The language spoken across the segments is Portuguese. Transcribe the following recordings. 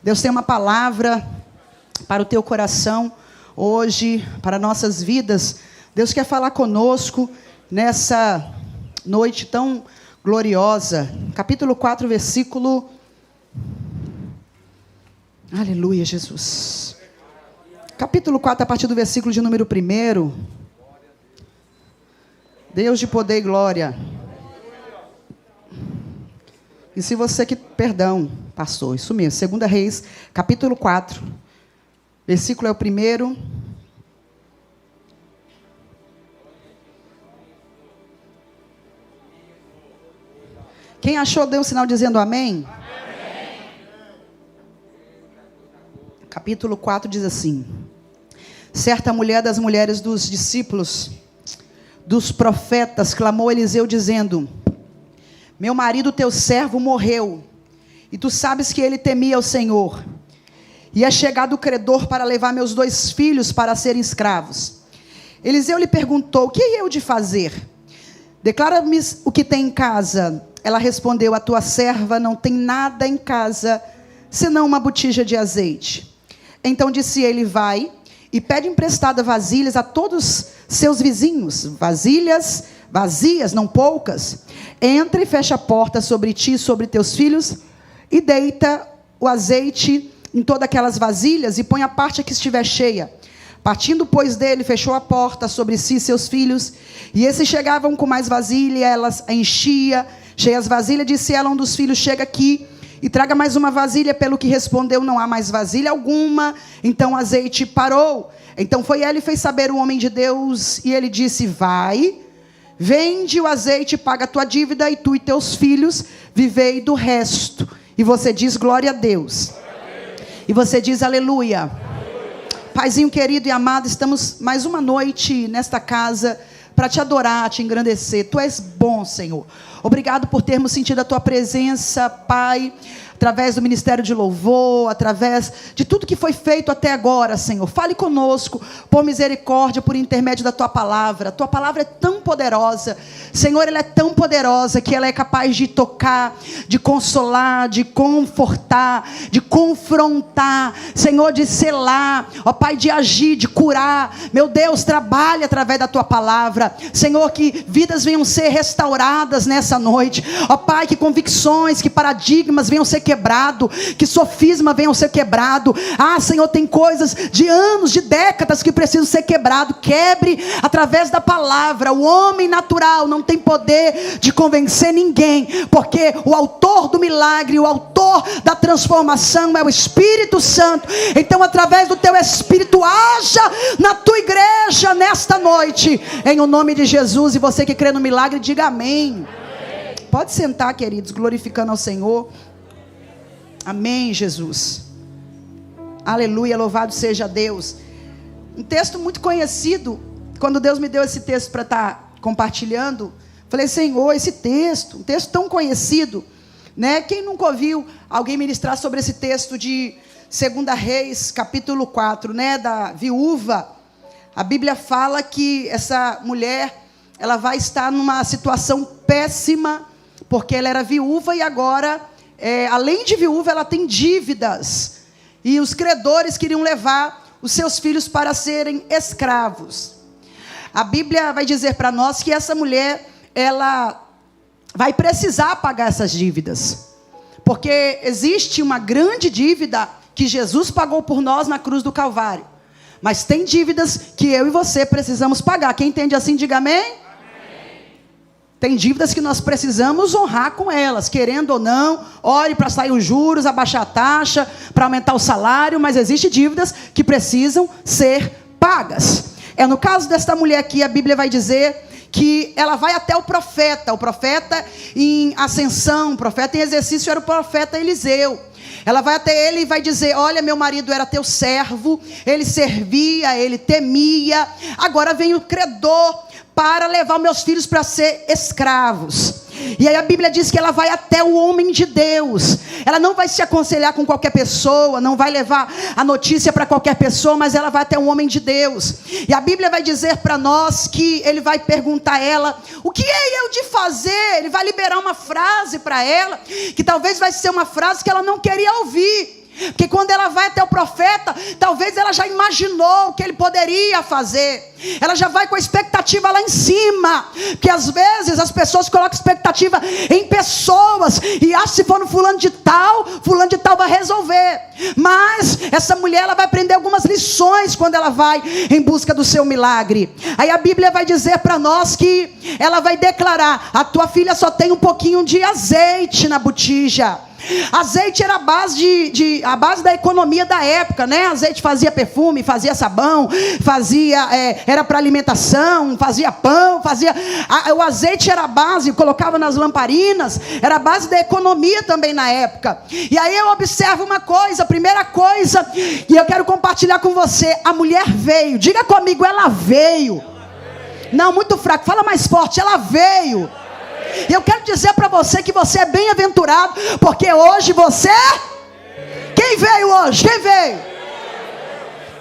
Deus tem uma palavra para o teu coração hoje, para nossas vidas. Deus quer falar conosco nessa noite tão gloriosa. Capítulo 4, versículo... Aleluia, Jesus. Capítulo 4, a partir do versículo de número 1. Deus de poder e glória. E se você que... Perdão, pastor, isso mesmo. 2 Reis, capítulo 4. Versículo é o 1. Quem achou, dê um sinal dizendo amém. Amém. Capítulo 4 diz assim: certa mulher das mulheres dos discípulos dos profetas clamou a Eliseu dizendo: meu marido teu servo morreu, e tu sabes que ele temia o Senhor, e é chegado o credor para levar meus 2 filhos para serem escravos. Eliseu lhe perguntou: o que hei eu de fazer? Declara-me o que tem em casa. Ela respondeu: a tua serva não tem nada em casa, senão uma botija de azeite. Então disse ele: vai e pede emprestada vasilhas a todos seus vizinhos, vasilhas vazias, não poucas. Entra e fecha a porta sobre ti e sobre teus filhos, e deita o azeite em todas aquelas vasilhas, e põe a parte que estiver cheia. Partindo, pois, dele, fechou a porta sobre si e seus filhos, e esses chegavam com mais vasilha, e elas a enchia. Cheia as vasilhas, disse ela a um dos filhos: chega aqui e traga mais uma vasilha. Pelo que respondeu: não há mais vasilha alguma. Então o azeite parou. Então foi ela e fez saber o homem de Deus, e ele disse: vai, vende o azeite, paga a tua dívida, e tu e teus filhos vivei do resto. E você diz glória a Deus. E você diz aleluia. Paizinho querido e amado, estamos mais uma noite nesta casa para te adorar, te engrandecer. Tu és bom, Senhor. Obrigado por termos sentido a tua presença, Pai, através do ministério de louvor, através de tudo que foi feito até agora, Senhor. Fale conosco, por misericórdia, por intermédio da tua palavra. A tua palavra é tão poderosa, Senhor, ela é tão poderosa que ela é capaz de tocar, de consolar, de confortar, de confrontar, Senhor, de selar, ó Pai, de agir, de curar. Meu Deus, trabalhe através da tua palavra, Senhor, que vidas venham ser restauradas nessa noite, ó Pai, que convicções, que paradigmas venham ser quebrado, que sofisma venham ser quebrado. Senhor, tem coisas de anos, de décadas que precisam ser quebrado. Quebre através da palavra. O homem natural não tem poder de convencer ninguém, porque o autor do milagre, o autor da transformação é o Espírito Santo. Então, através do teu Espírito, haja na tua igreja nesta noite, em o nome de Jesus. E você que crê no milagre, diga amém. Pode sentar, queridos, glorificando ao Senhor. Amém, Jesus. Aleluia, louvado seja Deus. Um texto muito conhecido. Quando Deus me deu esse texto para estar compartilhando, falei: Senhor, esse texto, um texto tão conhecido, né? Quem nunca ouviu alguém ministrar sobre esse texto de 2 Reis, capítulo 4, né? Da viúva. A Bíblia fala que essa mulher, ela vai estar numa situação péssima, porque ela era viúva e agora, além de viúva, ela tem dívidas. E os credores queriam levar os seus filhos para serem escravos. A Bíblia vai dizer para nós que essa mulher, ela vai precisar pagar essas dívidas. Porque existe uma grande dívida que Jesus pagou por nós na cruz do Calvário. Mas tem dívidas que eu e você precisamos pagar. Quem entende assim, diga amém. Tem dívidas que nós precisamos honrar com elas, querendo ou não. Ore para sair os juros, abaixar a taxa, para aumentar o salário, mas existem dívidas que precisam ser pagas. No caso desta mulher aqui, a Bíblia vai dizer que ela vai até o profeta em ascensão, o profeta em exercício era o profeta Eliseu. Ela vai até ele e vai dizer: olha, meu marido era teu servo, ele servia, ele temia, agora vem o credor para levar meus filhos para ser escravos. E aí a Bíblia diz que ela vai até o homem de Deus. Ela não vai se aconselhar com qualquer pessoa, não vai levar a notícia para qualquer pessoa, mas ela vai até um homem de Deus. E a Bíblia vai dizer para nós que ele vai perguntar a ela: o que é eu de fazer? Ele vai liberar uma frase para ela, que talvez vai ser uma frase que ela não queria ouvir. Porque quando ela vai até o profeta, talvez ela já imaginou o que ele poderia fazer. Ela já vai com a expectativa lá em cima. Porque às vezes as pessoas colocam expectativa em pessoas e acham que se for no fulano de tal vai resolver. Mas essa mulher, ela vai aprender algumas lições quando ela vai em busca do seu milagre. Aí a Bíblia vai dizer para nós que ela vai declarar: a tua filha só tem um pouquinho de azeite na botija. Azeite era a base da economia da época, né? Azeite fazia perfume, fazia sabão, era para alimentação, fazia pão, o azeite era a base, colocava nas lamparinas, era a base da economia também na época. E aí eu observo uma coisa, a primeira coisa, e eu quero compartilhar com você: a mulher veio. Diga comigo, ela veio. Não, muito fraco, fala mais forte, ela veio. E eu quero dizer para você que você é bem-aventurado, porque hoje você... Quem veio hoje? Quem veio?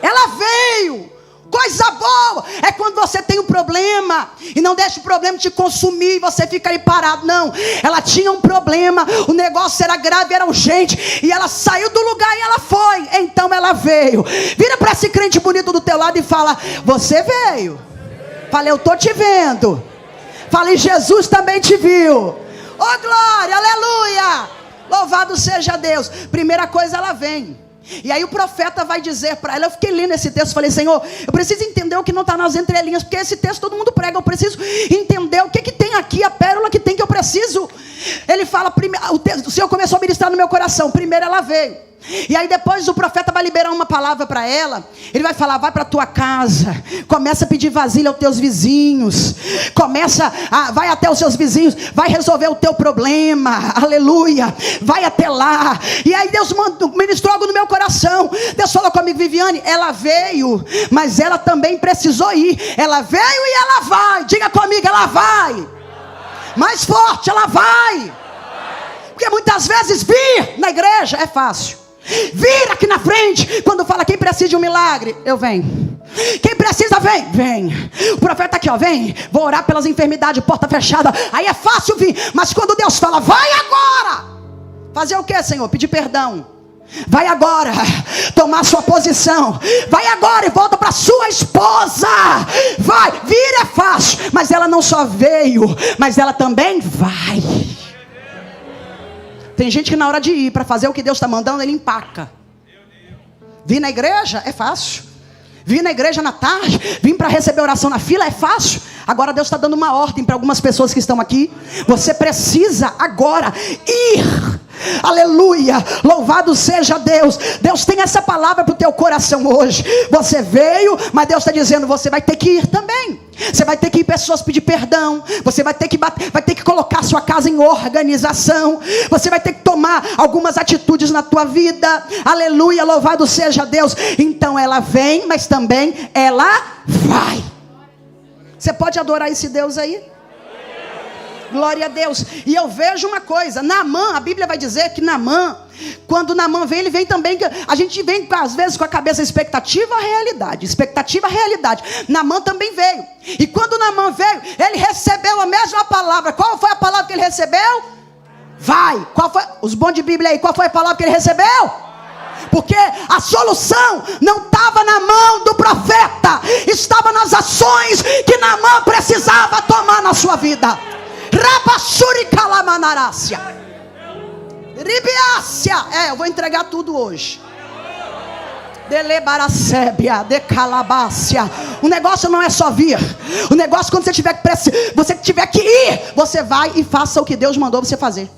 Ela veio. Coisa boa é quando você tem um problema e não deixa o problema te consumir e você fica aí parado. Não, ela tinha um problema, o negócio era grave, era urgente, e ela saiu do lugar e ela foi. Então ela veio. Vira para esse crente bonito do teu lado e fala: você veio. Fala: eu estou te vendo. Falei: Jesus também te viu. Oh glória, aleluia. Louvado seja Deus. Primeira coisa, ela vem. E aí o profeta vai dizer para ela, eu fiquei lendo esse texto, falei: Senhor, eu preciso entender o que não está nas entrelinhas, porque esse texto todo mundo prega, eu preciso entender o que tem aqui, a pérola que tem, que eu preciso. Ele fala, o Senhor começou a ministrar no meu coração. Primeiro ela veio. E aí depois o profeta vai liberar uma palavra para ela. Ele vai falar: vai para a tua casa, começa a pedir vasilha aos teus vizinhos, vai até os seus vizinhos, vai resolver o teu problema, aleluia, vai até lá. E aí Deus ministrou algo no meu coração. Deus falou comigo: Viviane, ela veio, mas ela também precisou ir. Ela veio e ela vai. Diga comigo, ela vai. Mais forte, ela vai. Porque muitas vezes vir na igreja é fácil. Vir aqui na frente, quando fala quem precisa de um milagre, eu venho. Quem precisa, vem. O profeta está aqui, ó, vem. Vou orar pelas enfermidades, porta fechada. Aí é fácil vir. Mas quando Deus fala: vai agora. Fazer o que, Senhor? Pedir perdão. Vai agora tomar sua posição. Vai agora e volta para sua esposa. Vai, vir é fácil. Mas ela não só veio, mas ela também vai. Tem gente que na hora de ir para fazer o que Deus está mandando, ele empaca. Vir na igreja é fácil. Vir na igreja na tarde, vir para receber oração na fila é fácil. Agora Deus está dando uma ordem para algumas pessoas que estão aqui. Você precisa agora ir. Aleluia, louvado seja Deus. Deus tem essa palavra para o teu coração hoje. Você veio, mas Deus está dizendo: você vai ter que ir também. Você vai ter que ir pessoas pedir perdão. Você vai ter que colocar sua casa em organização. Você vai ter que tomar algumas atitudes na tua vida. Aleluia, louvado seja Deus. Então ela vem, mas também ela vai. Você pode adorar esse Deus aí? Glória a Deus. E eu vejo uma coisa: Naamã, a Bíblia vai dizer que Naamã, quando Naamã vem, ele vem também, a gente vem às vezes com a cabeça expectativa, realidade. Expectativa, realidade. Naamã também veio. E quando Naamã veio, ele recebeu a mesma palavra. Qual foi a palavra que ele recebeu? Vai. Qual foi? Os bons de Bíblia aí, qual foi a palavra que ele recebeu? Porque a solução não estava na mão do profeta, estava nas ações que Naamã precisava tomar na sua vida. Rabassuri calamanarácia. Ribiácia. Eu vou entregar tudo hoje. Delebaracébia, decalabácia. O negócio não é só vir. O negócio, quando você tiver que ir, você vai e faça o que Deus mandou você fazer.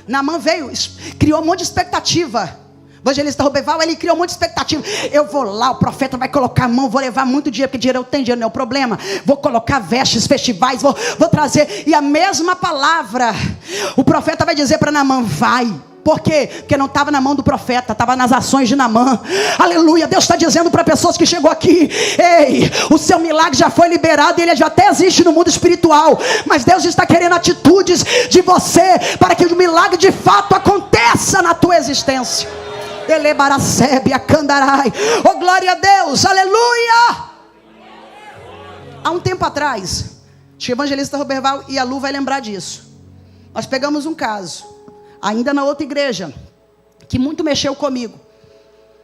Naamã veio, criou um monte de expectativa. O evangelista Roberval, ele criou um monte de expectativa. Eu vou lá, o profeta vai colocar a mão, vou levar muito dinheiro, porque dinheiro eu tenho, dinheiro não é o problema. Vou colocar vestes, festivais, vou trazer. E a mesma palavra, o profeta vai dizer para Naamã: vai. Por quê? Porque não estava na mão do profeta, estava nas ações de Naamã. Aleluia, Deus está dizendo para pessoas que chegou aqui: ei, o seu milagre já foi liberado, ele já até existe no mundo espiritual, mas Deus está querendo atitudes de você, para que o milagre de fato aconteça na tua existência. Elebaracébia, candarai. Oh glória a Deus, aleluia. Há um tempo atrás, o evangelista Roberval e a Lu vai lembrar disso. Nós pegamos um caso, ainda na outra igreja, que muito mexeu comigo.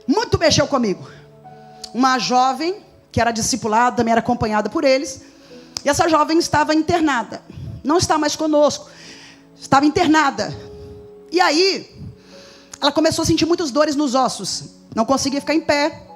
Muito mexeu comigo. Uma jovem que era discipulada, também era acompanhada por eles. E essa jovem estava internada. Não está mais conosco. Estava internada. E aí, ela começou a sentir muitas dores nos ossos. Não conseguia ficar em pé.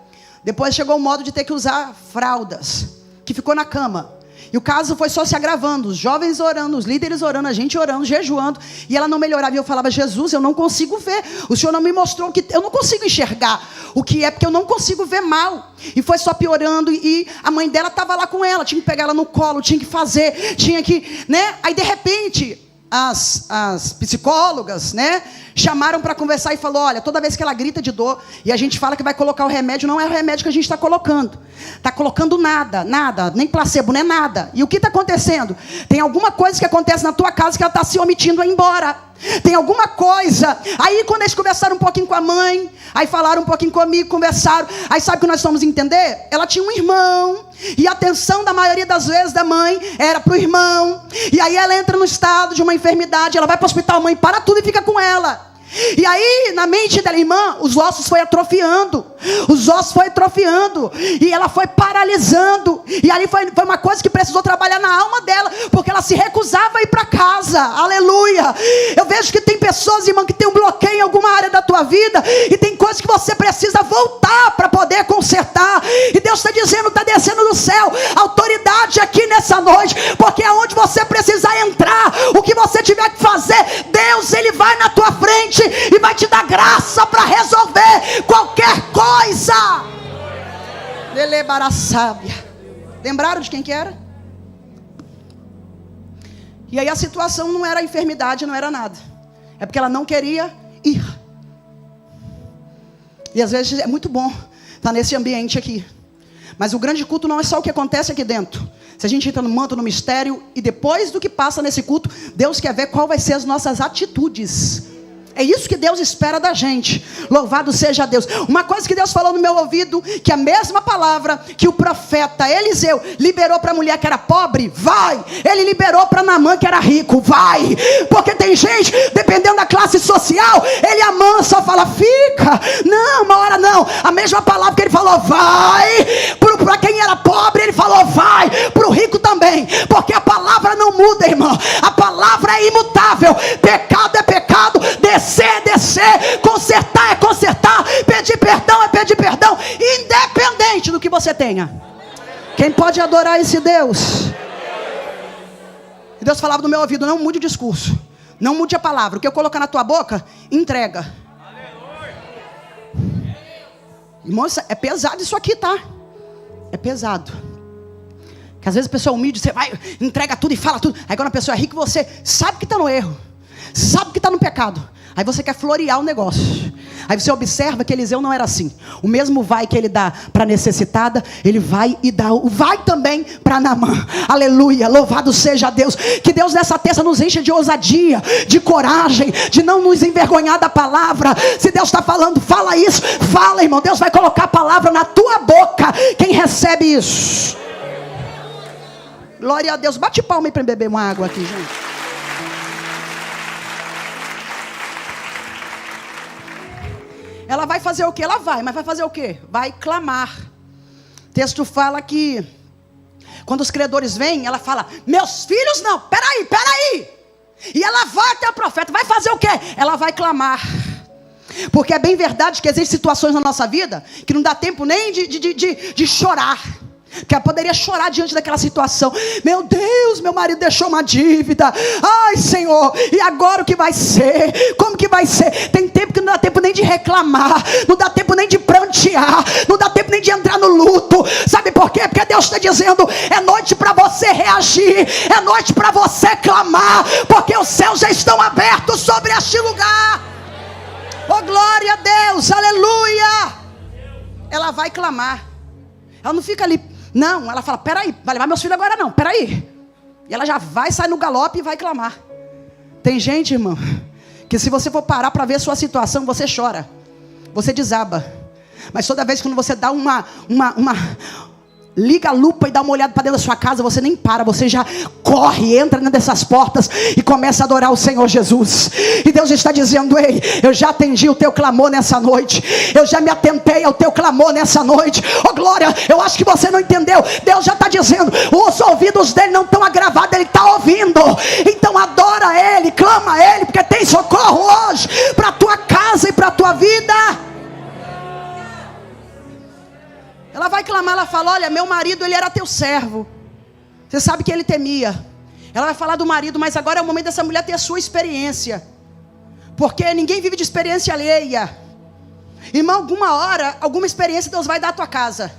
Depois chegou o modo de ter que usar fraldas. Que ficou na cama. E o caso foi só se agravando. Os jovens orando, os líderes orando, a gente orando, jejuando. E ela não melhorava. E eu falava, Jesus, eu não consigo ver. O Senhor não me mostrou que eu não consigo enxergar o que é, porque eu não consigo ver mal. E foi só piorando. E a mãe dela estava lá com ela. Tinha que pegar ela no colo, tinha que fazer, tinha que, né? Aí de repente, as psicólogas, né, chamaram para conversar e falou, olha, toda vez que ela grita de dor e a gente fala que vai colocar o remédio, não é o remédio que a gente está colocando. Está colocando nada, nem placebo, não é nada. E o que está acontecendo? Tem alguma coisa que acontece na tua casa que ela está se omitindo a ir embora. Tem alguma coisa. Aí quando eles conversaram um pouquinho com a mãe, aí falaram um pouquinho comigo, conversaram. Aí sabe o que nós fomos entender? Ela tinha um irmão. E a atenção da maioria das vezes da mãe era para o irmão. E aí ela entra no estado de uma enfermidade. Ela vai para o hospital, a mãe para tudo e fica com ela. E aí, na mente dela, irmã, os ossos foi atrofiando. Os ossos foi atrofiando. E ela foi paralisando. E ali foi uma coisa que precisou trabalhar na alma dela, porque ela se recusava a ir para casa. Aleluia. Eu vejo que tem pessoas, irmã, que tem um bloqueio em alguma área da tua vida. E tem coisas que você precisa voltar para poder consertar. E Deus está dizendo, está descendo do céu autoridade aqui nessa noite. Porque aonde você precisar entrar, o que você tiver que fazer, Deus, Ele vai na tua frente e vai te dar graça para resolver qualquer coisa. Lembraram de quem que era? E aí a situação não era enfermidade, não era nada. É porque ela não queria ir. E às vezes é muito bom estar nesse ambiente aqui. Mas o grande culto não é só o que acontece aqui dentro. Se a gente entra no manto, no mistério, e depois do que passa nesse culto, Deus quer ver qual vai ser as nossas atitudes. É isso que Deus espera da gente. Louvado seja Deus. Uma coisa que Deus falou no meu ouvido, que a mesma palavra que o profeta Eliseu liberou para a mulher que era pobre, vai. Ele liberou para Naamã que era rico, vai. Porque tem gente, dependendo da classe social, ele amansa, fala, fica. Não, uma hora não. A mesma palavra que ele falou, vai. Para quem era pobre, ele falou, vai. Para o rico também. Porque a palavra não muda, irmão. A palavra é imutável. Pecado é pecado. Descer é descer, consertar é consertar, pedir perdão é pedir perdão, independente do que você tenha. Quem pode adorar esse Deus? E Deus falava no meu ouvido, não mude o discurso, não mude a palavra, o que eu colocar na tua boca, entrega. Irmão, é pesado isso aqui, tá? É pesado. Que às vezes a pessoa humilde, você vai, entrega tudo e fala tudo. Aí quando a pessoa é rica, você sabe que está no erro, sabe que está no pecado. Aí você quer florear o negócio. Aí você observa que Eliseu não era assim. O mesmo vai que ele dá para a necessitada, ele vai e dá o vai também para Naamã. Aleluia, louvado seja Deus. Que Deus nessa terça nos encha de ousadia, de coragem, de não nos envergonhar da palavra. Se Deus está falando, fala isso. Fala, irmão, Deus vai colocar a palavra na tua boca. Quem recebe isso? Glória a Deus. Bate palma aí para beber uma água aqui, gente. Ela vai fazer o quê? Ela vai, mas vai fazer o quê? Vai clamar. O texto fala que quando os credores vêm, ela fala, meus filhos não, peraí. E ela vai até o profeta, vai fazer o quê? Ela vai clamar. Porque é bem verdade que existem situações na nossa vida que não dá tempo nem de chorar. Que ela poderia chorar diante daquela situação. Meu Deus, meu marido deixou uma dívida. Ai, Senhor, e agora o que vai ser? Como que vai ser? Tem tempo que não dá tempo nem de reclamar, não dá tempo nem de prantear, não dá tempo nem de entrar no luto. Sabe por quê? Porque Deus está dizendo, é noite para você reagir, é noite para você clamar, porque os céus já estão abertos sobre este lugar. Oh, glória a Deus, aleluia. Ela vai clamar. Ela não fica ali. Não, ela fala, peraí, vai levar meus filhos agora não, peraí. E ela já vai, sai no galope e vai clamar. Tem gente, irmão, que se você for parar para ver a sua situação, você chora, você desaba. Mas toda vez que você dá liga a lupa e dá uma olhada para dentro da sua casa, você nem para, você já corre, entra dentro dessas portas e começa a adorar o Senhor Jesus. E Deus está dizendo: ei, eu já atendi o teu clamor nessa noite, eu já me atentei ao teu clamor nessa noite. Oh glória, eu acho que você não entendeu. Deus já está dizendo, os ouvidos dele não estão agravados, ele está ouvindo. Então adora ele, clama a ele, porque tem socorro hoje para a tua casa e para a tua vida. Ela vai clamar, ela fala: olha, meu marido, ele era teu servo, você sabe que ele temia. Ela vai falar do marido, mas agora é o momento dessa mulher ter a sua experiência, porque ninguém vive de experiência alheia. Irmão, alguma hora, alguma experiência Deus vai dar à tua casa.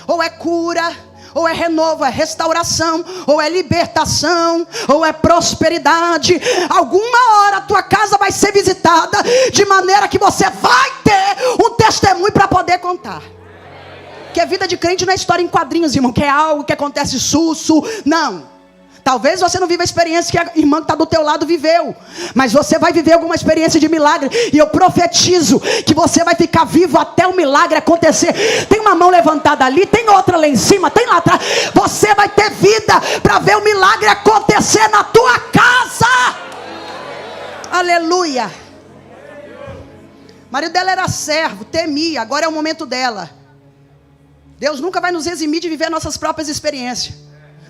Ou é cura, ou é renovo, é restauração, ou é libertação, ou é prosperidade. Alguma hora a tua casa vai ser visitada, de maneira que você vai ter um testemunho para poder contar. Que a vida de crente não é história em quadrinhos, irmão, que é algo que acontece susso, não. Talvez você não viva a experiência que a irmã que está do teu lado viveu, mas você vai viver alguma experiência de milagre, e eu profetizo que você vai ficar vivo até o milagre acontecer. Tem uma mão levantada ali, tem outra lá em cima, tem lá atrás. Você vai ter vida para ver o milagre acontecer na tua casa. Aleluia. O marido dela era servo, temia, agora é o momento dela. Deus nunca vai nos eximir de viver nossas próprias experiências.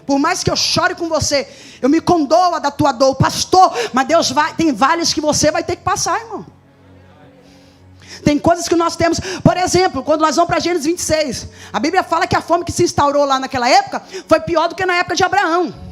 Por mais que eu chore com você, eu me condoa da tua dor, pastor, mas Deus vai, tem vales que você vai ter que passar, irmão. Tem coisas que nós temos, por exemplo, quando nós vamos para Gênesis 26, a Bíblia fala que a fome que se instaurou lá naquela época foi pior do que na época de Abraão.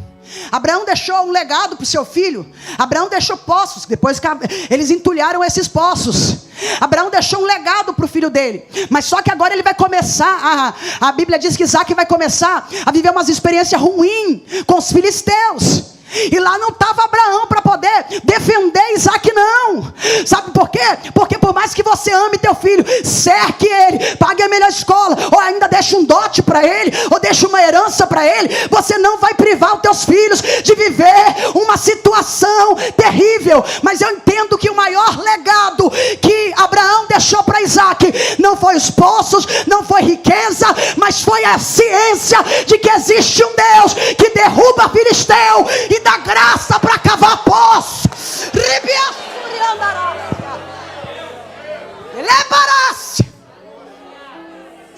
Abraão deixou um legado para o seu filho. Abraão deixou poços, depois que eles entulharam esses poços, Abraão deixou um legado para o filho dele. Mas só que agora ele vai começar, a Bíblia diz que Isaac vai começar a viver umas experiências ruins com os filisteus. E lá não estava Abraão para poder defender Isaac, não. Sabe por quê? Porque por mais que você ame teu filho, cerque ele, pague a melhor escola, ou ainda deixe um dote para ele, ou deixe uma herança para ele, você não vai privar os teus filhos de viver uma situação terrível. Mas eu entendo que o maior legado que Abraão deixou para Isaac não foi os poços, não foi riqueza, mas foi a ciência de que existe um Deus que derruba filisteu e dá graça para cavar poço.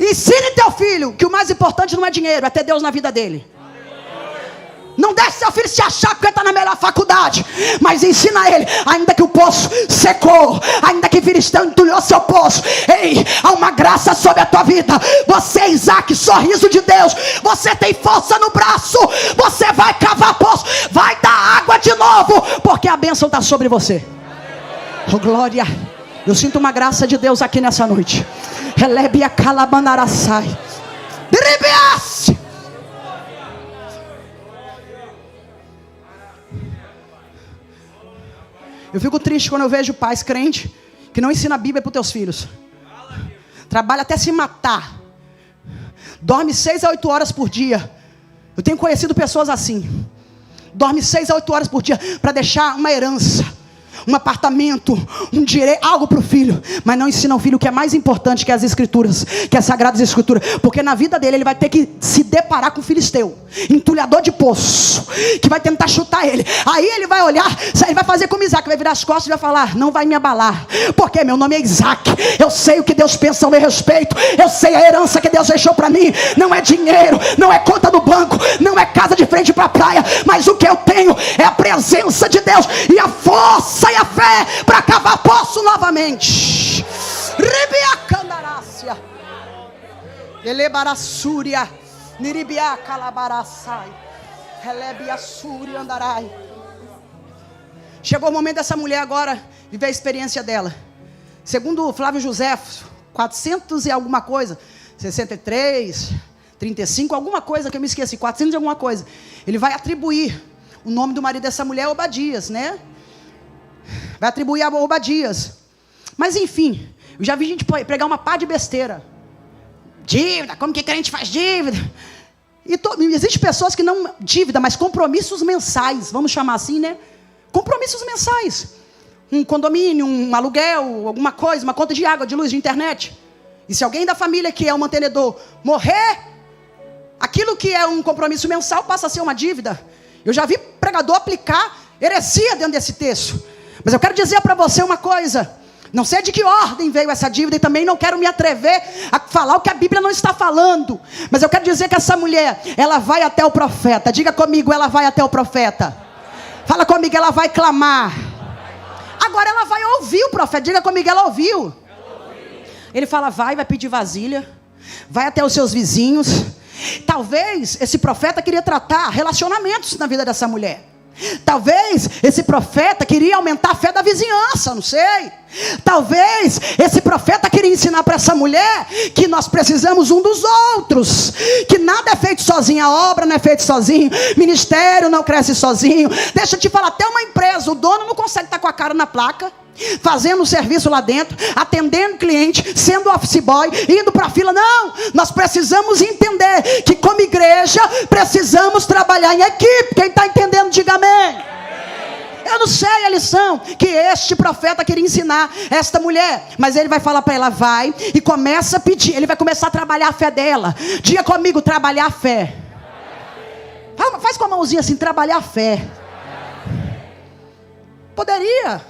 Ensine teu filho que o mais importante não é dinheiro, é ter Deus na vida dele. Não deixe seu filho se achar porque está na melhor faculdade, mas ensina ele, ainda que o poço secou, ainda que Filisteu entulhou seu poço, ei, há uma graça sobre a tua vida. Você, Isaac, sorriso de Deus, você tem força no braço, você vai cavar poço, vai dar água de novo, porque a bênção está sobre você. Oh glória, eu sinto uma graça de Deus aqui nessa noite. Relebia calabanarasai, dribias. Eu fico triste quando eu vejo pais crentes que não ensinam a Bíblia para os teus filhos. Trabalha até se matar. Dorme 6 a 8 horas por dia. Eu tenho conhecido pessoas assim. Dorme 6 a 8 horas por dia para deixar uma herança, um apartamento, um direito, algo para o filho, mas não ensina o filho o que é mais importante, que é as escrituras, que é as sagradas escrituras, porque na vida dele ele vai ter que se deparar com o filisteu, entulhador de poço, que vai tentar chutar ele. Aí ele vai olhar, ele vai fazer como Isaac, vai virar as costas e vai falar: não vai me abalar, porque meu nome é Isaac, eu sei o que Deus pensa ao meu respeito, eu sei a herança que Deus deixou para mim, não é dinheiro, não é conta do banco, não é casa de frente para a praia, mas o que eu tenho é a presença de Deus e a força e a fé para cavar poço novamente. Ribia candarácia, elebarassúria, niribia calabaraçai, relebia súria andarai. Chegou o momento dessa mulher agora viver a experiência dela. Segundo Flávio José, 400 e alguma coisa, 63, 35, alguma coisa que eu me esqueci, 400 e alguma coisa. Ele vai atribuir o nome do marido dessa mulher a Obadias, né? Vai atribuir a Obadias. Mas enfim, eu já vi gente pregar uma pá de besteira. Dívida, como que crente faz dívida? E existem pessoas que não dívida, mas compromissos mensais, vamos chamar assim, né? Compromissos mensais. Um condomínio, um aluguel, alguma coisa, uma conta de água, de luz, de internet. E se alguém da família que é o mantenedor morrer, Aquilo que é um compromisso mensal passa a ser uma dívida. Eu já vi pregador aplicar heresia dentro desse texto. Mas eu quero dizer para você uma coisa. Não sei de que ordem veio essa dívida e também não quero me atrever a falar o que a Bíblia não está falando. Mas eu quero dizer que essa mulher, ela vai até o profeta. Diga comigo, ela vai até o profeta. Fala comigo, ela vai clamar. Agora ela vai ouvir o profeta. Diga comigo, ela ouviu. Ele fala, vai pedir vasilha. Vai até os seus vizinhos. Talvez esse profeta queria tratar relacionamentos na vida dessa mulher. Talvez esse profeta queria aumentar a fé da vizinhança, não sei. Talvez esse profeta queria ensinar para essa mulher que nós precisamos um dos outros, que nada é feito sozinho, a obra não é feita sozinho, ministério não cresce sozinho. Deixa eu te falar, até uma empresa, o dono não consegue estar com a cara na placa, fazendo o serviço lá dentro, atendendo cliente, sendo office boy, indo para a fila. Não, nós precisamos entender que como igreja precisamos trabalhar em equipe. Quem está entendendo, diga amém. Eu não sei a lição que este profeta queria ensinar esta mulher, mas ele vai falar para ela, vai e começa a pedir. Ele vai começar a trabalhar a fé dela. Diga comigo, trabalhar a fé. Faz com a mãozinha assim, trabalhar a fé. Poderia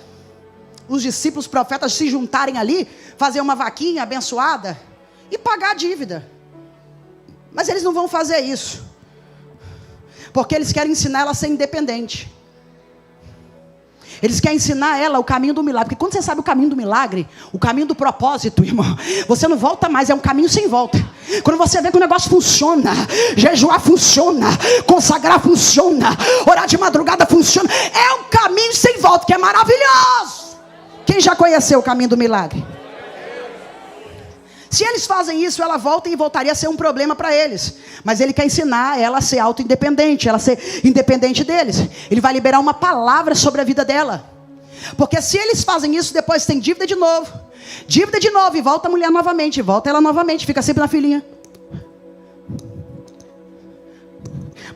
os discípulos profetas se juntarem ali, fazer uma vaquinha abençoada e pagar a dívida. Mas eles não vão fazer isso, porque eles querem ensinar ela a ser independente. Eles querem ensinar ela o caminho do milagre. Porque quando você sabe o caminho do milagre, o caminho do propósito, irmão, você não volta mais, é um caminho sem volta. Quando você vê que o negócio funciona, jejuar funciona, consagrar funciona, orar de madrugada funciona, é um caminho sem volta, que é maravilhoso. Quem já conheceu o caminho do milagre? Se eles fazem isso, ela volta e voltaria a ser um problema para eles. Mas ele quer ensinar ela a ser auto-independente, ela a ser independente deles. Ele vai liberar uma palavra sobre a vida dela. Porque se eles fazem isso, depois tem dívida de novo, e volta a mulher novamente, volta ela novamente, fica sempre na filinha.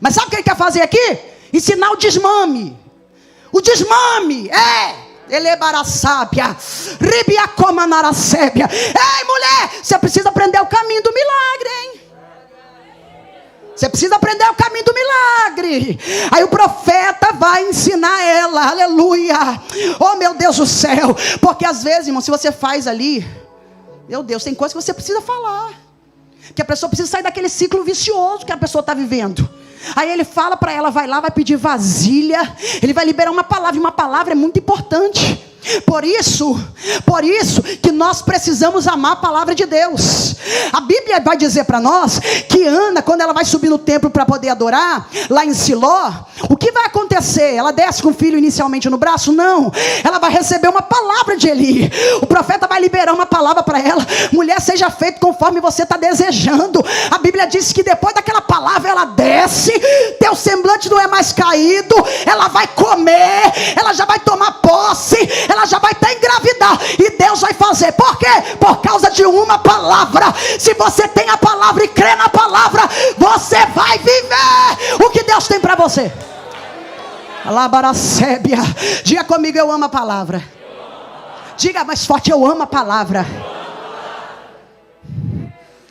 Mas sabe o que ele quer fazer aqui? Ensinar o desmame. O desmame, Elebarasábia, Ribiacomanarasébia. Ei, mulher, você precisa aprender o caminho do milagre, hein? Você precisa aprender o caminho do milagre. Aí o profeta vai ensinar ela, aleluia. Oh, meu Deus do céu. Porque às vezes, irmão, se você faz ali, meu Deus, tem coisas que você precisa falar, que a pessoa precisa sair daquele ciclo vicioso que a pessoa está vivendo. Aí ele fala para ela, vai lá, vai pedir vasilha. Ele vai liberar uma palavra, e uma palavra é muito importante. Por isso que nós precisamos amar a palavra de Deus. A Bíblia vai dizer para nós que Ana, quando ela vai subir no templo para poder adorar, lá em Siló, o que vai acontecer? Ela desce com o filho inicialmente no braço? Não, ela vai receber uma palavra de Eli. O profeta vai liberar uma palavra para ela: mulher, seja feito conforme você está desejando. A Bíblia diz que depois daquela palavra ela desce, teu semblante não é mais caído, ela vai comer, ela já vai tomar posse, ela já vai até engravidar, e Deus vai fazer. Por quê? Por causa de uma palavra. Se você tem a palavra e crê na palavra, você vai viver o que Deus tem para você. Alabaracébia. Diga comigo, eu amo a palavra. Diga mais forte, eu amo a palavra.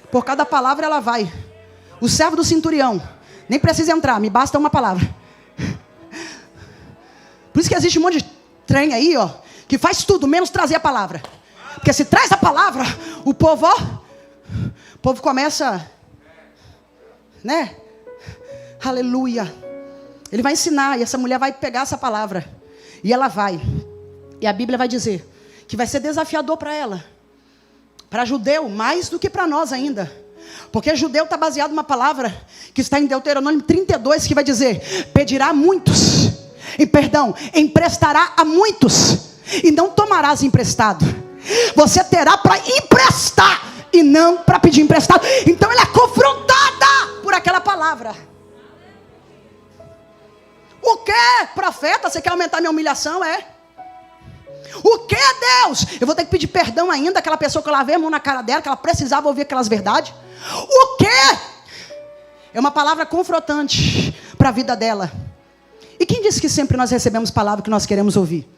Por cada palavra ela vai. O servo do centurião nem precisa entrar, me basta uma palavra. Por isso que existe um monte de trem aí, ó, que faz tudo menos trazer a palavra. Porque se traz a palavra, o povo começa, né? Aleluia. Ele vai ensinar, e essa mulher vai pegar essa palavra, e ela vai, e a Bíblia vai dizer que vai ser desafiador para ela, para judeu mais do que para nós ainda. Porque judeu está baseado numa palavra que está em Deuteronômio 32, que vai dizer: pedirá a muitos, emprestará a muitos, e não tomarás emprestado. Você terá para emprestar e não para pedir emprestado. Então ela é confrontada por aquela palavra. O que, profeta? Você quer aumentar minha humilhação? O que, Deus? Eu vou ter que pedir perdão ainda àquela pessoa que eu lavei a mão na cara dela, que ela precisava ouvir aquelas verdades? O que? É uma palavra confrontante para a vida dela. E quem disse que sempre nós recebemos palavra que nós queremos ouvir?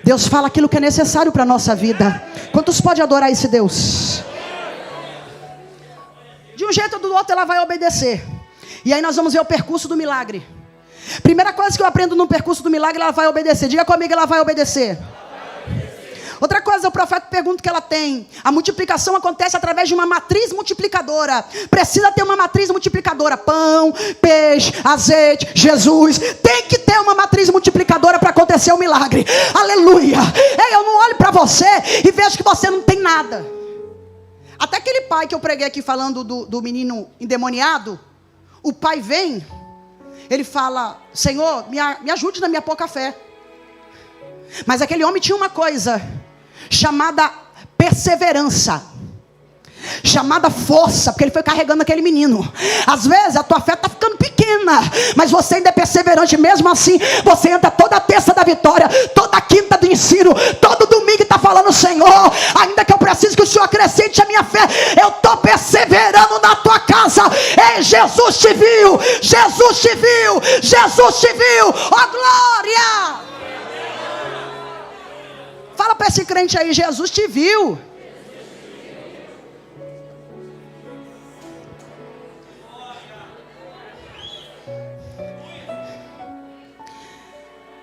Deus fala aquilo que é necessário para a nossa vida. Quantos podem adorar esse Deus? De um um jeito ou do outro ela vai obedecer. E aí nós vamos ver o percurso do milagre. Primeira coisa que eu aprendo no percurso do milagre, ela vai obedecer. Diga comigo, ela vai obedecer. Outra coisa, o profeta pergunta o que ela tem. A multiplicação acontece através de uma matriz multiplicadora. Precisa ter uma matriz multiplicadora. Pão, peixe, azeite, Jesus. Tem que ter uma matriz multiplicadora para acontecer o milagre. Aleluia. Ei, eu não olho para você e vejo que você não tem nada. Até aquele pai que eu preguei aqui falando do menino endemoniado. O pai vem, ele fala: Senhor, me ajude na minha pouca fé. Mas aquele homem tinha uma coisa chamada perseverança, chamada força, porque ele foi carregando aquele menino. Às vezes a tua fé está ficando pequena, mas você ainda é perseverante. Mesmo assim, você entra toda a terça da vitória, toda a quinta do ensino, todo domingo está falando: Senhor, ainda que eu preciso que o Senhor acrescente a minha fé, eu estou perseverando na tua casa. Ei, Jesus te viu, Jesus te viu, Jesus te viu. Oh glória! Fala para esse crente aí: Jesus te viu.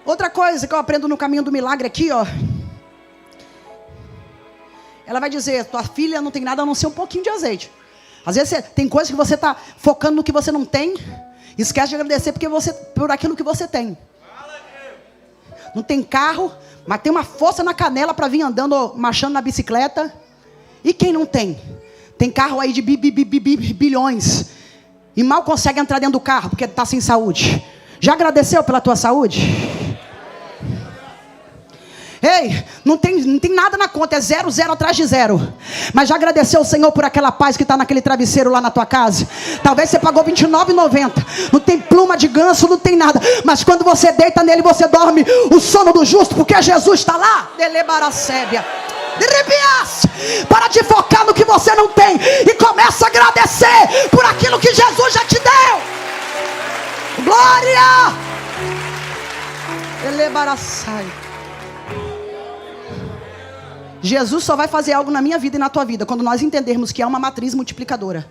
Outra coisa que eu aprendo no caminho do milagre aqui, ó. Ela vai dizer: tua filha não tem nada a não ser um pouquinho de azeite. Às vezes tem coisas que você está focando no que você não tem, esquece de agradecer por aquilo que você tem. Não tem carro, mas tem uma força na canela para vir andando, marchando na bicicleta. E quem não tem? Tem carro aí de bilhões e mal consegue entrar dentro do carro porque está sem saúde. Já agradeceu pela tua saúde? Ei, não tem nada na conta, é 0, 0 atrás de 0. Mas já agradeceu ao Senhor por aquela paz que está naquele travesseiro lá na tua casa? Talvez você pagou R$29,90. Não tem pluma de ganso, não tem nada. Mas quando você deita nele, você dorme o sono do justo, porque Jesus está lá. Delebaracébia. Para de focar no que você não tem e começa a agradecer por aquilo que Jesus já te deu. Glória. Delebaracai. Jesus só vai fazer algo na minha vida e na tua vida quando nós entendermos que há uma matriz multiplicadora,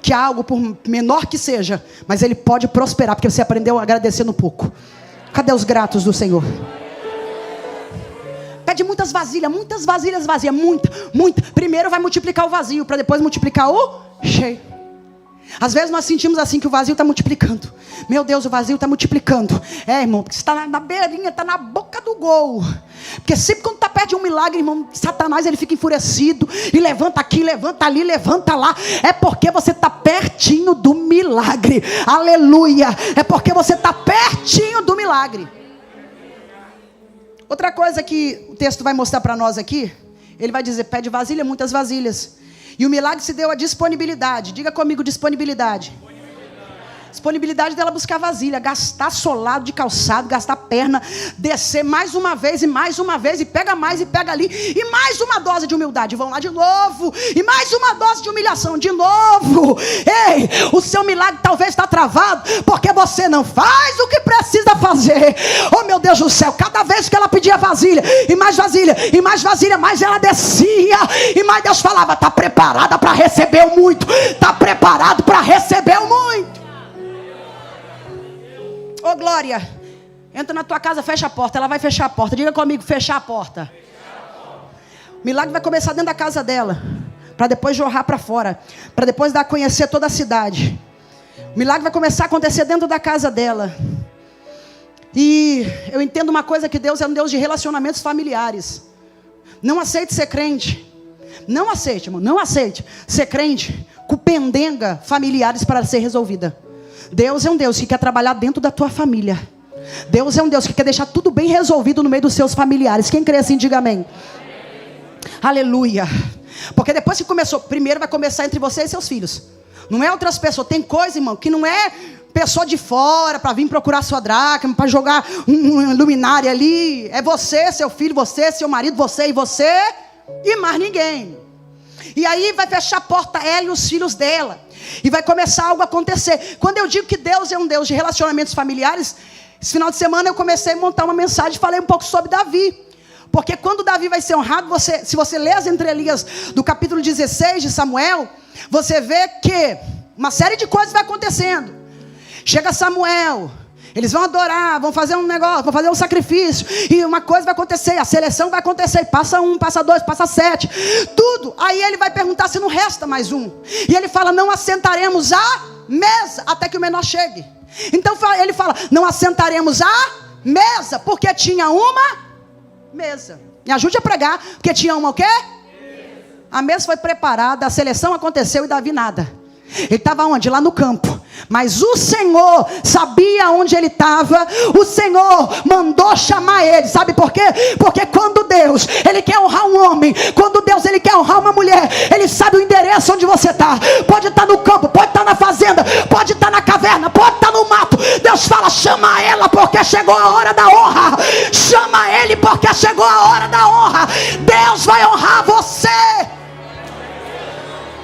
que há algo, por menor que seja, mas ele pode prosperar porque você aprendeu a agradecer no pouco. Cadê os gratos do Senhor? Pede muitas vasilhas vazias, muita. Primeiro vai multiplicar o vazio, para depois multiplicar o cheio. Às vezes nós sentimos assim, que o vazio está multiplicando. Meu Deus, o vazio está multiplicando. É, irmão, porque você está na beirinha, está na boca do gol. Porque sempre quando está perto de um milagre, irmão, Satanás ele fica enfurecido. E levanta aqui, levanta ali, levanta lá. É porque você está pertinho do milagre. Aleluia. É porque você está pertinho do milagre. Outra coisa que o texto vai mostrar para nós aqui. Ele vai dizer: pede vasilha, muitas vasilhas. E o milagre se deu a disponibilidade. Diga comigo, disponibilidade. Disponibilidade dela buscar vasilha, gastar solado de calçado, gastar perna, descer mais uma vez, e pega mais, e pega ali, e mais uma dose de humildade, vão lá de novo, e mais uma dose de humilhação, de novo. Ei, o seu milagre talvez está travado, porque você não faz o que precisa fazer. Oh meu Deus do céu, cada vez que ela pedia vasilha, e mais vasilha, e mais vasilha, mais ela descia, e mais Deus falava: está preparada para receber o muito, está preparado para receber o muito. Ô glória, entra na tua casa, fecha a porta. Ela vai fechar a porta. Diga comigo, fechar a porta. O milagre vai começar dentro da casa dela, para depois jorrar para fora, para depois dar a conhecer toda a cidade. O milagre vai começar a acontecer dentro da casa dela. E eu entendo uma coisa, que Deus é um Deus de relacionamentos familiares. Não aceite ser crente. Não aceite, irmão, não aceite ser crente com pendenga familiares para ser resolvida. Deus é um Deus que quer trabalhar dentro da tua família. Deus é um Deus que quer deixar tudo bem resolvido no meio dos seus familiares. Quem crê assim, diga amém. Aleluia. Porque depois que começou, primeiro vai começar entre você e seus filhos. Não é outras pessoas. Tem coisa, irmão, que não é pessoa de fora para vir procurar sua dracma, para jogar um luminária ali. É você, seu filho, você, seu marido, você e mais ninguém. E aí vai fechar a porta ela e os filhos dela. E vai começar algo a acontecer. Quando eu digo que Deus é um Deus de relacionamentos familiares, esse final de semana eu comecei a montar uma mensagem e falei um pouco sobre Davi. Porque quando Davi vai ser honrado, se você ler as entrelinhas do capítulo 16 de Samuel, você vê que uma série de coisas vai acontecendo. Chega Samuel, eles vão adorar, vão fazer um negócio, vão fazer um sacrifício, e uma coisa vai acontecer, a seleção vai acontecer, passa 1, passa 2, passa 7, tudo. Aí ele vai perguntar se não resta mais um, e ele fala, não assentaremos à mesa, até que o menor chegue. Então ele fala, não assentaremos à mesa, porque tinha uma mesa. Me ajude a pregar, porque tinha uma o quê? A mesa foi preparada, a seleção aconteceu e Davi nada. Ele estava onde? Lá no campo. Mas o Senhor sabia onde ele estava. O Senhor mandou chamar ele. Sabe por quê? Porque quando Deus, Ele quer honrar um homem, quando Deus, Ele quer honrar uma mulher, Ele sabe o endereço onde você está. Pode estar no campo, pode estar na fazenda, pode estar na caverna, pode estar no mato. Deus fala, chama ela porque chegou a hora da honra. Chama ele porque chegou a hora da honra. Deus vai honrar você.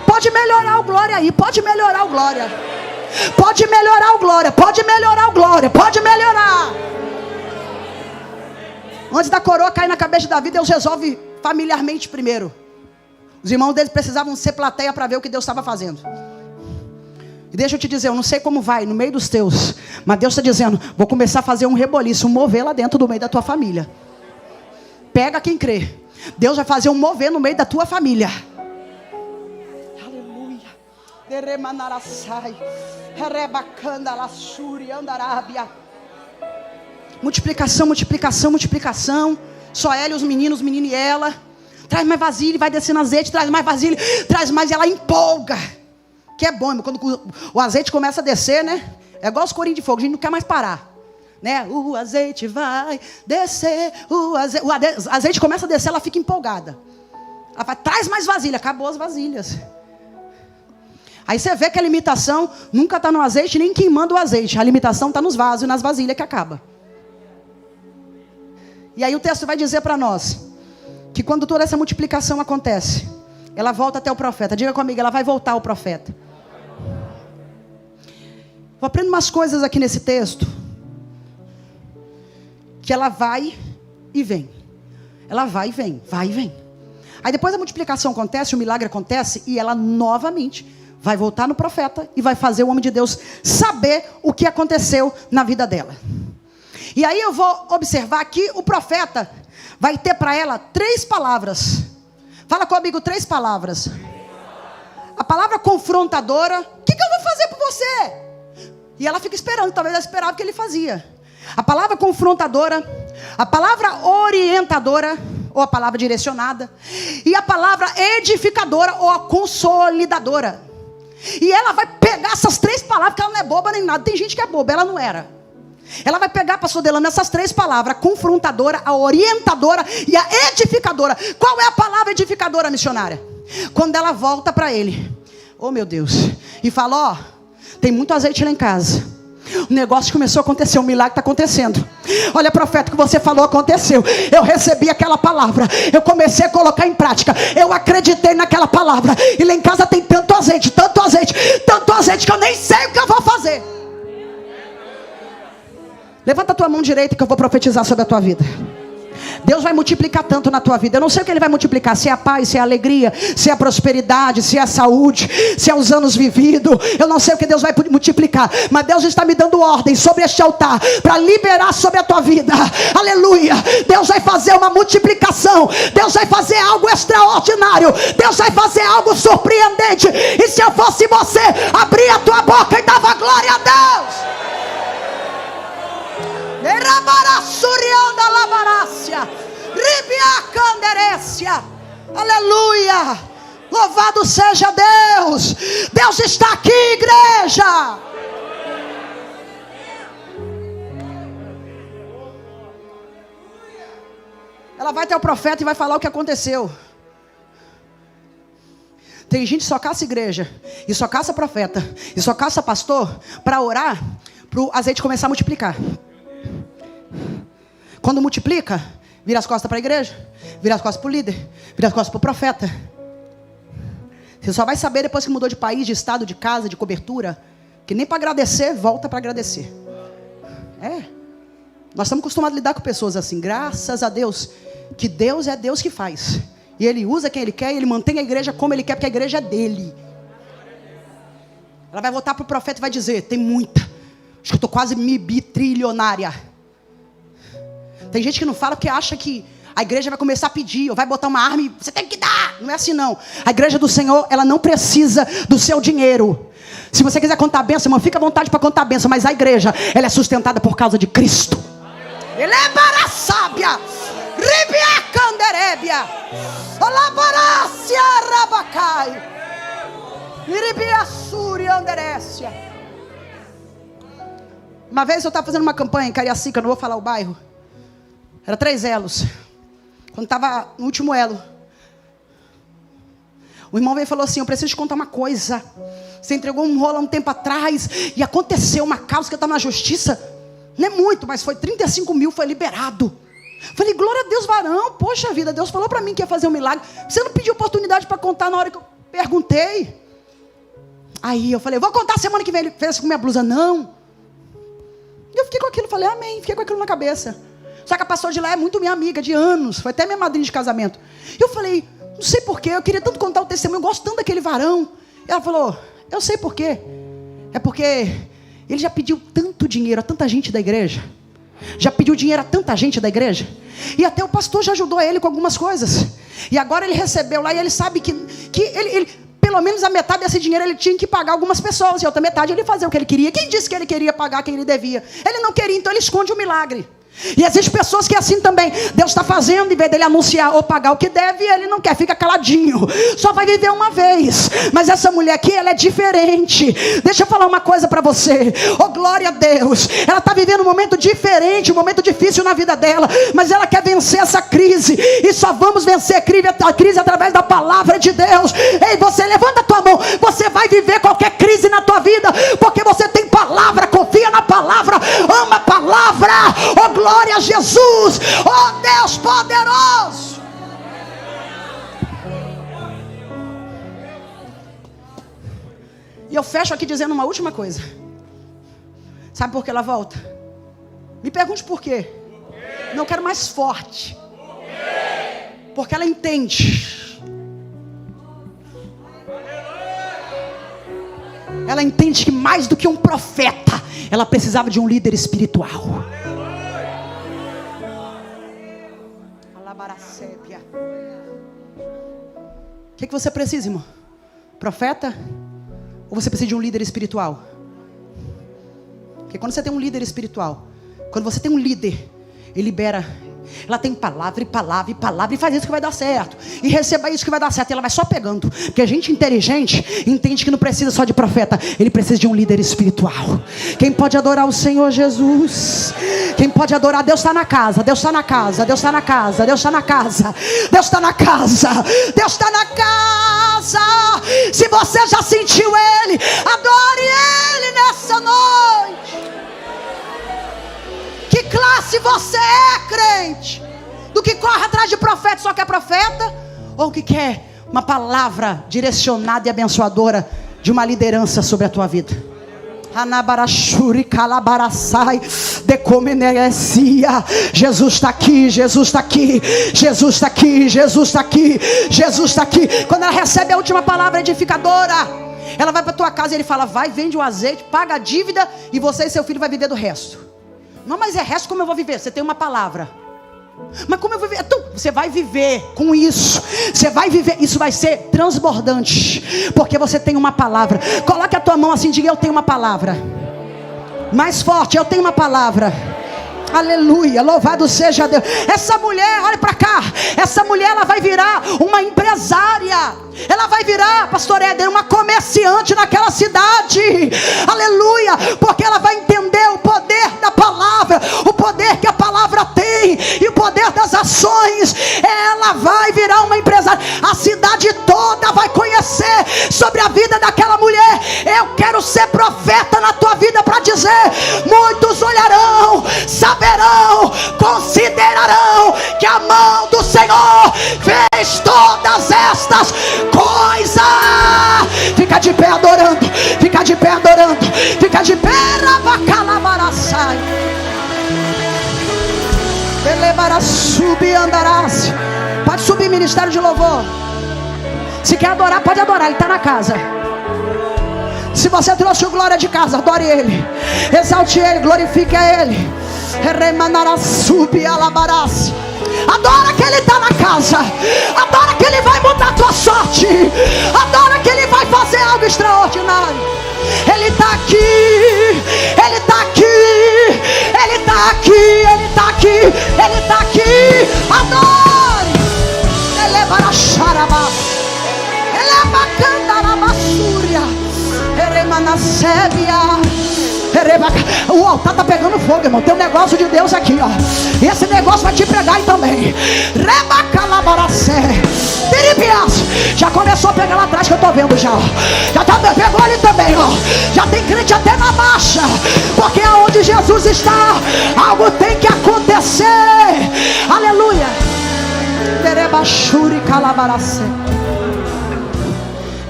Pode melhorar o glória aí, pode melhorar o glória. Pode melhorar o glória, pode melhorar o glória, pode melhorar. Antes da coroa cair na cabeça de Davi, Deus resolve familiarmente primeiro. Os irmãos deles precisavam ser plateia para ver o que Deus estava fazendo. E deixa eu te dizer, eu não sei como vai no meio dos teus, mas Deus está dizendo, vou começar a fazer um reboliço, um mover lá dentro do meio da tua família. Pega quem crê. Deus vai fazer um mover no meio da tua família. Multiplicação, multiplicação, multiplicação. Só ela e os meninos e ela. Traz mais vasilha, vai descendo azeite. Traz mais vasilha, traz mais. E ela empolga. Que é bom, quando o azeite começa a descer, né? É igual os corinhos de fogo, a gente não quer mais parar, né? O azeite vai descer. O azeite começa a descer, ela fica empolgada. Ela fala, traz mais vasilha. Acabou as vasilhas. Aí você vê que a limitação nunca está no azeite, nem quem manda o azeite. A limitação está nos vasos e nas vasilhas que acaba. E aí o texto vai dizer para nós que quando toda essa multiplicação acontece, ela volta até o profeta. Diga comigo, ela vai voltar ao profeta. Eu aprendo umas coisas aqui nesse texto, que ela vai e vem. Ela vai e vem, vai e vem. Aí depois a multiplicação acontece, o milagre acontece, e ela novamente vai voltar no profeta e vai fazer o homem de Deus saber o que aconteceu na vida dela. E aí eu vou observar que o profeta vai ter para ela 3 palavras. Fala comigo, 3 palavras. A palavra confrontadora, o que eu vou fazer por você? E ela fica esperando, talvez ela esperava o que ele fazia. A palavra confrontadora, a palavra orientadora, ou a palavra direcionada, e a palavra edificadora, ou a consolidadora. E ela vai pegar essas 3 palavras, porque ela não é boba nem nada. Tem gente que é boba, ela não era. Ela vai pegar, pastor Delano, essas 3 palavras: a confrontadora, a orientadora e a edificadora. Qual é a palavra edificadora, missionária? Quando ela volta para ele, oh meu Deus, e fala, ó, tem muito azeite lá em casa. O negócio começou a acontecer, um milagre está acontecendo. Olha, profeta, o que você falou aconteceu. Eu recebi aquela palavra, eu comecei a colocar em prática, eu acreditei naquela palavra. E lá em casa tem tanto azeite, tanto azeite, tanto azeite, que eu nem sei o que eu vou fazer. Levanta a tua mão direita que eu vou profetizar sobre a tua vida. Deus vai multiplicar tanto na tua vida. Eu não sei o que Ele vai multiplicar, se é a paz, se é a alegria, se é a prosperidade, se é a saúde, se é os anos vividos. Eu não sei o que Deus vai multiplicar, mas Deus está me dando ordem sobre este altar, para liberar sobre a tua vida. Aleluia. Deus vai fazer uma multiplicação. Deus vai fazer algo extraordinário. Deus vai fazer algo surpreendente. E se eu fosse você, abria a tua boca e dava glória a Deus. Aleluia. Louvado seja Deus. Deus está aqui, igreja. Ela vai até o profeta e vai falar o que aconteceu. Tem gente que só caça igreja, e só caça profeta, e só caça pastor, para orar, para o azeite começar a multiplicar. Quando multiplica, vira as costas para a igreja, vira as costas para o líder, vira as costas para o profeta. Você só vai saber depois que mudou de país, de estado, de casa, de cobertura, que nem para agradecer, volta para agradecer. Nós estamos acostumados a lidar com pessoas assim. Graças a Deus que Deus é Deus que faz. E Ele usa quem Ele quer, e Ele mantém a igreja como Ele quer, porque a igreja é dEle. Ela vai voltar para o profeta e vai dizer: tem muita, acho que eu estou quase trilionária. Tem gente que não fala porque acha que a igreja vai começar a pedir, ou vai botar uma arma e você tem que dar. Não é assim não. A igreja do Senhor, ela não precisa do seu dinheiro. Se você quiser contar a bênção, irmão, fica à vontade para contar a bênção. Mas a igreja, ela é sustentada por causa de Cristo. Ele é barasábia, ribia canderébia, olabarácia rabacai, iribia súria anderécia. Uma vez eu estava fazendo uma campanha em Cariacica, não vou falar o bairro. Era 3 elos. Quando estava no último elo, o irmão veio e falou assim: eu preciso te contar uma coisa. Você entregou um rolo há um tempo atrás e aconteceu uma causa que eu estava na justiça. Não é muito, mas foi 35 mil, foi liberado. Falei: glória a Deus, varão. Poxa vida, Deus falou para mim que ia fazer um milagre. Você não pediu oportunidade para contar na hora que eu perguntei? Aí eu falei: vou contar semana que vem. Ele fez com minha blusa. Não. E eu fiquei com aquilo, falei: amém. Fiquei com aquilo na cabeça. Só que a pastora de lá é muito minha amiga de anos. Foi até minha madrinha de casamento. E eu falei: não sei porquê, eu queria tanto contar o testemunho, eu gosto tanto daquele varão. E ela falou: eu sei porquê. É porque ele já pediu tanto dinheiro a tanta gente da igreja. Já pediu dinheiro a tanta gente da igreja. E até o pastor já ajudou ele com algumas coisas. E agora ele recebeu lá e ele sabe que ele pelo menos a metade desse dinheiro ele tinha que pagar algumas pessoas. E a outra metade ele fazia o que ele queria. Quem disse que ele queria pagar quem ele devia? Ele não queria, então ele esconde o milagre. E existem pessoas que é assim também. Deus está fazendo, em vez dele anunciar ou pagar o que deve, ele não quer, fica caladinho. Só vai viver uma vez. Mas essa mulher aqui, ela é diferente. Deixa eu falar uma coisa para você. Oh, glória a Deus. Ela está vivendo um momento diferente, um momento difícil na vida dela. Mas ela quer vencer essa crise. E só vamos vencer a crise através da palavra de Deus. Ei, você levanta a tua mão. Você vai viver qualquer crise na tua vida, porque você tem palavra. Confia na palavra, ama a palavra. Oh, glória a Jesus, oh Deus poderoso. E eu fecho aqui dizendo uma última coisa. Sabe por que ela volta? Me pergunte por quê. Não quero mais forte. Porque ela entende. Ela entende que mais do que um profeta, ela precisava de um líder espiritual. O que você precisa, irmão? Profeta? Ou você precisa de um líder espiritual? Porque quando você tem um líder espiritual, quando você tem um líder, ele libera. Ela tem palavra e palavra e palavra, e faz isso que vai dar certo, e receba isso que vai dar certo, e ela vai só pegando. Porque a gente inteligente entende que não precisa só de profeta, ele precisa de um líder espiritual. Quem pode adorar o Senhor Jesus? Quem pode adorar? Deus está na casa, Deus está na casa, Deus está na casa, Deus está na casa, Deus está na casa, Deus está na casa. Se você já sentiu Ele, adore Ele nessa noite. Que classe você é, crente? Do que corre atrás de profeta, só quer profeta? Ou que quer uma palavra direcionada e abençoadora de uma liderança sobre a tua vida? Jesus está aqui, Jesus está aqui, Jesus está aqui, Jesus está aqui, Jesus está aqui. Quando ela recebe a última palavra edificadora, ela vai para tua casa e ele fala: vai, vende o azeite, paga a dívida, e você e seu filho vai viver do resto. Não, mas é resto, como eu vou viver? Você tem uma palavra. Mas como eu vou viver? Então, você vai viver com isso. Você vai viver, isso vai ser transbordante, porque você tem uma palavra. Coloque a tua mão assim e diga: eu tenho uma palavra. Mais forte: eu tenho uma palavra. Aleluia, louvado seja Deus. Essa mulher, olha para cá. Essa mulher, ela vai virar uma empresária. Ela vai virar, pastor Éder, uma comerciante naquela cidade. Aleluia, porque ela vai entender o poder da palavra, o poder que a palavra tem, e o poder das ações. Ela vai virar uma empresária. A cidade toda vai conhecer sobre a vida daquela mulher. Eu quero ser profeta na tua vida para dizer: muitos olharão, saberão, considerarão que a mão do Senhor fez todas estas coisas. Fica de pé adorando, fica de pé adorando, fica de pé. Rabacalabaraçai. subir, andarás. Pode subir, ministério de louvor. Se quer adorar, pode adorar, ele está na casa. Se você trouxe o glória de casa, adore ele, exalte ele, glorifique a ele. Adora que ele está na casa. Adora que ele vai mudar a tua sorte. Adora que ele vai fazer algo extraordinário. Ele está aqui. Ele está aqui. Ele está aqui. Ele está aqui. Ele está aqui. Adore. Ele é para xarabá. Ele é bacana na massúria. O altar está pegando fogo, irmão. Tem um negócio de Deus aqui, ó. E esse negócio vai te pregar aí também. Já começou a pegar lá atrás, que eu tô vendo já. Já tá, pegou ali também, ó. Já tem crente até na marcha. Porque aonde Jesus está, algo tem que acontecer. Aleluia.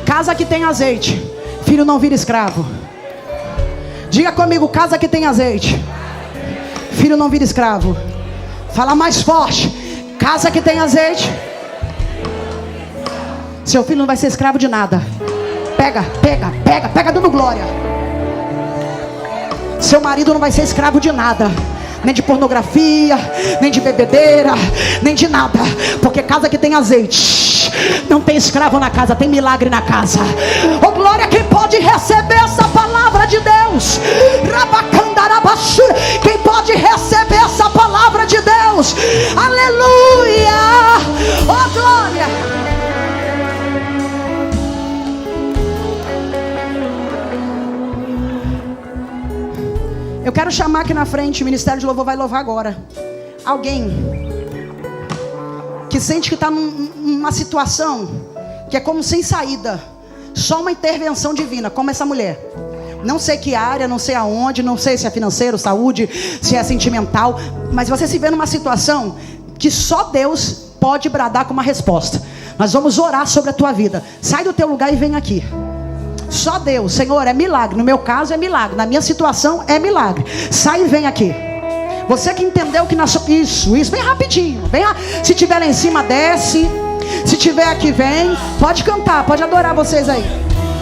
Casa que tem azeite, filho não vira escravo. Diga comigo, casa que tem azeite, filho não vira escravo. Fala mais forte. Casa que tem azeite, seu filho não vai ser escravo de nada. Pega dando glória. Seu marido não vai ser escravo de nada. Nem de pornografia, nem de bebedeira, nem de nada. Porque casa que tem azeite, não tem escravo na casa, tem milagre na casa. Oh glória, quem pode receber essa palavra de Deus? Quem pode receber essa palavra de Deus? Aleluia. Oh glória. Eu quero chamar aqui na frente, o Ministério de Louvor vai louvar agora. Alguém que sente que está numa situação que é como sem saída. Só uma intervenção divina, como essa mulher. Não sei que área, não sei aonde, não sei se é financeiro, saúde, se é sentimental. Mas você se vê numa situação que só Deus pode bradar com uma resposta. Nós vamos orar sobre a tua vida. Sai do teu lugar e vem aqui. Só Deus, Senhor, é milagre. No meu caso é milagre, na minha situação é milagre. Sai e vem aqui. Você que entendeu que isso, bem rapidinho. Se tiver lá em cima, desce. Se tiver aqui, vem. Pode cantar, pode adorar vocês aí.